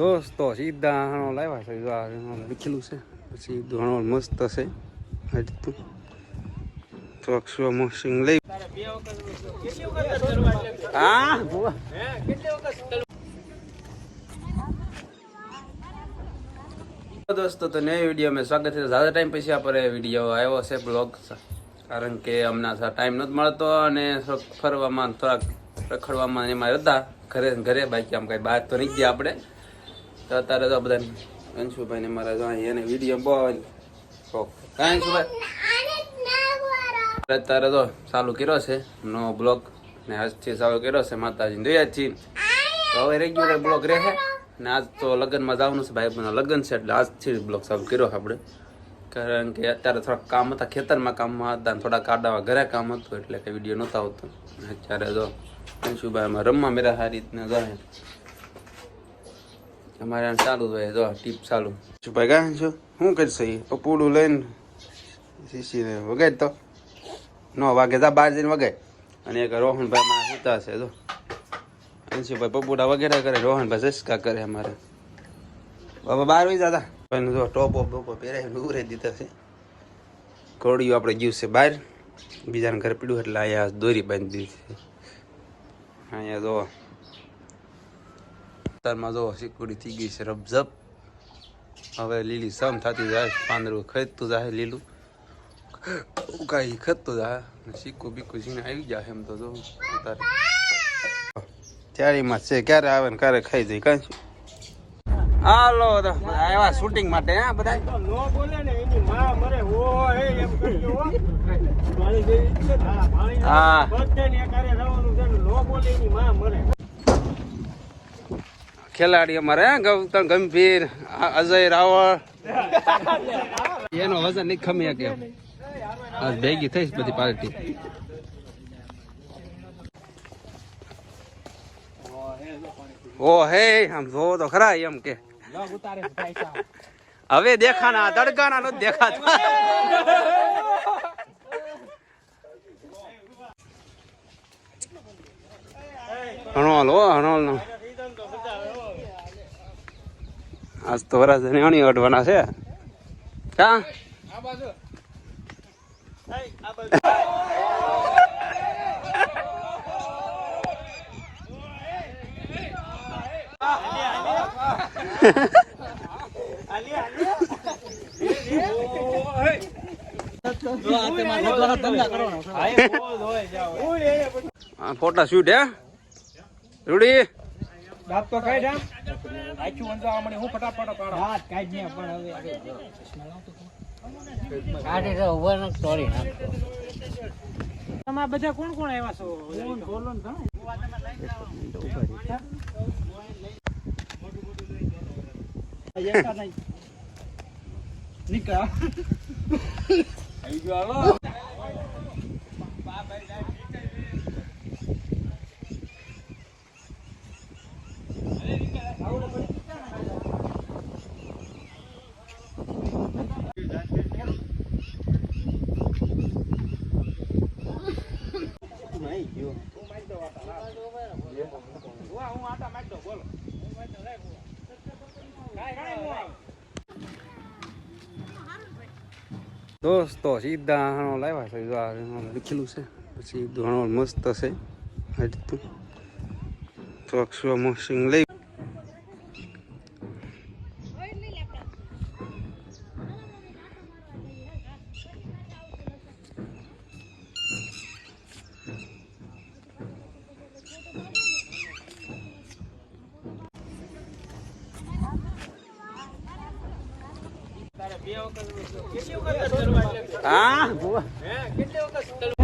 દોસ્તો સીધા હણો લાવ્યા છે, લખેલું છે સીધું હણો મસ્ત છે. તો મોસિંગ લઈ હા દોસ્તો, તો નવી વિડીયો મેં સ્વાગત છે. ज़्यादा ટાઈમ પછી આપણે વિડીયો આવ્યો છે બ્લોગ, કારણ કે હમણાં ટાઈમ નથી મળતો અને ફરવામાં થોડાક રખડવામાં એમાં હતા ઘરે બાકી આમ કઈ બહાર તો નહીં ગયા આપણે. તો અત્યારે તો બધા અંશુભાઈ ને મારા જો એને વિડીયો બહુ કાંઈ અંશુભાઈ અત્યારે તો ચાલુ કર્યો છે નો બ્લોગ ને આજથી ચાલુ કર્યો છે માતાજીની દયાથી. તો હવે રેગ્યુલર બ્લોગ રહે ને આજ તો લગ્નમાં જવાનું છે, ભાઈ લગ્ન છે એટલે આજથી બ્લોગ ચાલુ કર્યો આપણે. કારણ કે અત્યારે થોડાક કામ હતા, ખેતરમાં કામમાં હતા, થોડા કાડામાં ઘરે કામ હતું એટલે કંઈ વિડીયો નહોતો આવતો. અત્યારે જો અંશુભાઈમાં રમવા મેરા સારી રીતના જાય અમારે ચાલુ હોય જો ટીપ ચાલુ. અંશુભાઈ કાંઈ છો શું કરશે પપુડું લઈને શીશીને વગાડ તો ન વાગે જા બહાર જઈને વગાડ. અને એક રોહનભાઈ મારા સુતા છે જો અંશુભાઈ પપુડા વગેરે કરે, રોહનભાઈ ચસ્કા કરે અમારે. બાબા બહાર હોય દાદા ભાઈ જો ટોપો બોપો પહેરાવીને ઉરે દીધા છે. ઘોડીઓ આપણે ગયું છે બહાર, બીજાને ઘરે પીડ્યું એટલે અહીંયા દોરી બાંધી દીધી છે. અહીંયા જો અત્યારમાં જો સિક્યુરી થઈ ગઈ છે રબઝબ. હવે લીલી સમ થતી જાય, પાંદડું ખતતું જાય, લીલું કાંઈ ખતતું જાય, સિક્કું બીકું જીને આવી જાય એમ તો જો અત્યારે તૈયારીમાં છે. ક્યારે આવે ને ક્યારે ખાઈ જાય કાંઈ. હાલો આવ્યા શૂટિંગ માટે હા બધા. હા ખેલાડી અમારે ગૌતમ ગંભીર, અજય રાવળ એનો વજન નહીં ખમી શકે. આજ ભેગી થઈશ બધી પાર્ટી. ઓ હે આમ જોવો તો ખરા એમ કે હવે દેખાના તડકાના નથી દેખાતા. હણોલ હો હણોલ નો આજ તો વરસ અણી અડવાના છે. કા ફોટા શૂટ હે રૂડી દાંત તો કાઢ આમ આખી વંજો આમણી હું ફટાફટ કાઢો દાંત કાઢ ને પણ હવે કાઢી તો ઓવર ન સ્ટોરી ના તમાર બધા કોણ કોણ આવ્યા છો બોલો ને તમે આયા નહીં નિકા આઈ ગયો હાલો દોસ્તો સીધા હણો લાવ્યા છે, લખેલું છે પછી હણો મસ્ત છે. તો મોસિંગ લઈ હા કેટલી વખત